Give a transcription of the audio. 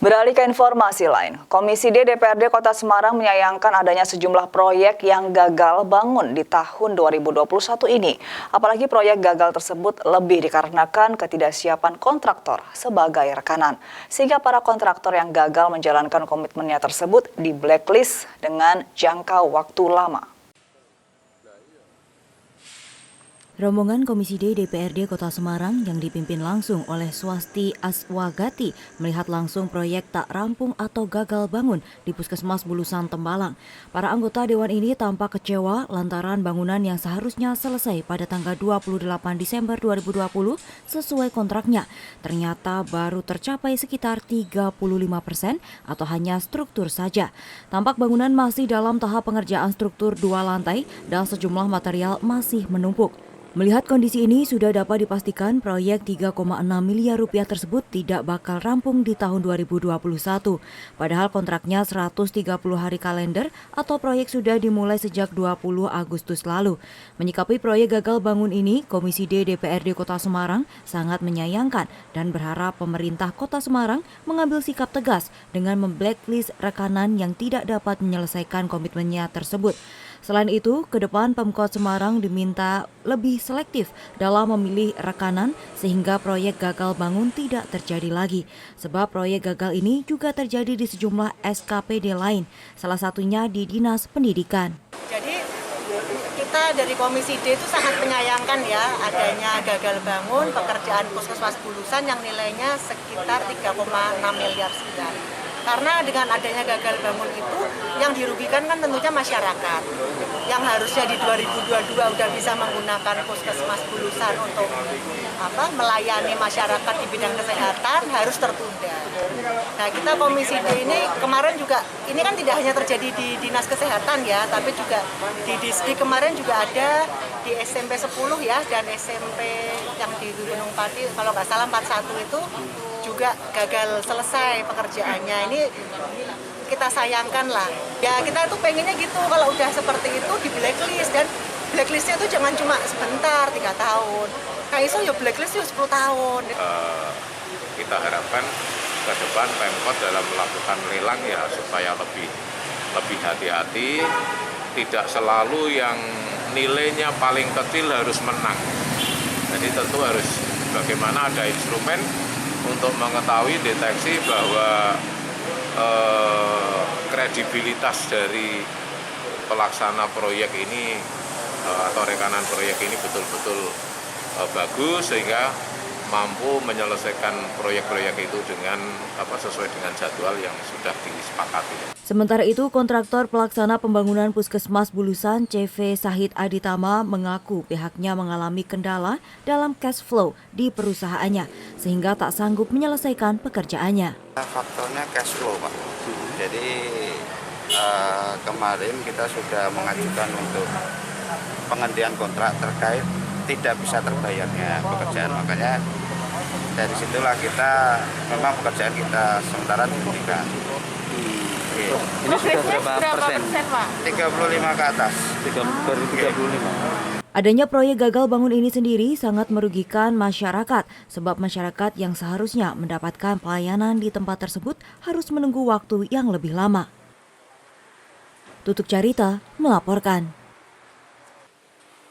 Beralih ke informasi lain, Komisi D DPRD Kota Semarang menyayangkan adanya sejumlah proyek yang gagal bangun di tahun 2021 ini. Apalagi proyek gagal tersebut lebih dikarenakan ketidaksiapan kontraktor sebagai rekanan. Sehingga para kontraktor yang gagal menjalankan komitmennya tersebut di blacklist dengan jangka waktu lama. Rombongan Komisi D DPRD Kota Semarang yang dipimpin langsung oleh Swasti Aswagati melihat langsung proyek tak rampung atau gagal bangun di Puskesmas Bulusan Tembalang. Para anggota Dewan ini tampak kecewa lantaran bangunan yang seharusnya selesai pada tanggal 28 Desember 2020 sesuai kontraknya ternyata baru tercapai sekitar 35% atau hanya struktur saja. Tampak bangunan masih dalam tahap pengerjaan struktur 2 lantai dan sejumlah material masih menumpuk. Melihat kondisi ini, sudah dapat dipastikan proyek 3,6 miliar rupiah tersebut tidak bakal rampung di tahun 2021. Padahal kontraknya 130 hari kalender atau proyek sudah dimulai sejak 20 Agustus lalu. Menyikapi proyek gagal bangun ini, Komisi D DPRD Kota Semarang sangat menyayangkan dan berharap pemerintah Kota Semarang mengambil sikap tegas dengan memblacklist rekanan yang tidak dapat menyelesaikan komitmennya tersebut. Selain itu, ke depan Pemkot Semarang diminta lebih selektif dalam memilih rekanan sehingga proyek gagal bangun tidak terjadi lagi. Sebab proyek gagal ini juga terjadi di sejumlah SKPD lain, salah satunya di Dinas Pendidikan. Jadi kita dari Komisi D itu sangat menyayangkan ya adanya gagal bangun pekerjaan Puskesmas Bulusan yang nilainya sekitar 3,6 miliar sekian. Karena dengan adanya gagal bangun itu yang dirugikan kan tentunya masyarakat yang harusnya di 2022 udah bisa menggunakan Puskesmas Bulusan untuk melayani masyarakat di bidang kesehatan harus tertunda. Nah, kita Komisi D ini kemarin juga, ini kan tidak hanya terjadi di Dinas Kesehatan ya, tapi juga di Disdik kemarin juga ada di SMP 10 ya, dan SMP yang di Gunung Pati, kalau nggak salah 41 itu juga gagal selesai pekerjaannya. Ini kita sayangkan lah. Ya kita tuh pengennya gitu, kalau udah seperti itu di blacklist, dan blacklistnya itu jangan cuma sebentar, 3 tahun. Nah itu ya blacklist itu 10 tahun. Kita harapkan ke depan Pemkot dalam melakukan lelang ya supaya lebih hati-hati, tidak selalu yang nilainya paling kecil harus menang. Jadi tentu harus bagaimana ada instrumen untuk mengetahui deteksi bahwa kredibilitas dari pelaksana proyek ini atau rekanan proyek ini betul-betul bagus sehingga mampu menyelesaikan proyek-proyek itu dengan sesuai dengan jadwal yang sudah disepakati. Sementara itu, kontraktor pelaksana pembangunan Puskesmas Bulusan CV Sahid Aditama mengaku pihaknya mengalami kendala dalam cash flow di perusahaannya sehingga tak sanggup menyelesaikan pekerjaannya. Faktornya cash flow, Pak. Jadi kemarin kita sudah mengajukan untuk penghentian kontrak terkait tidak bisa terbayarnya pekerjaan, makanya dari situlah kita memang pekerjaan kita sementara dihentikan. Ini sudah berapa persen, Pak? 35 ke atas. 35. Adanya proyek gagal bangun ini sendiri sangat merugikan masyarakat sebab masyarakat yang seharusnya mendapatkan pelayanan di tempat tersebut harus menunggu waktu yang lebih lama. Tutuk Carita melaporkan.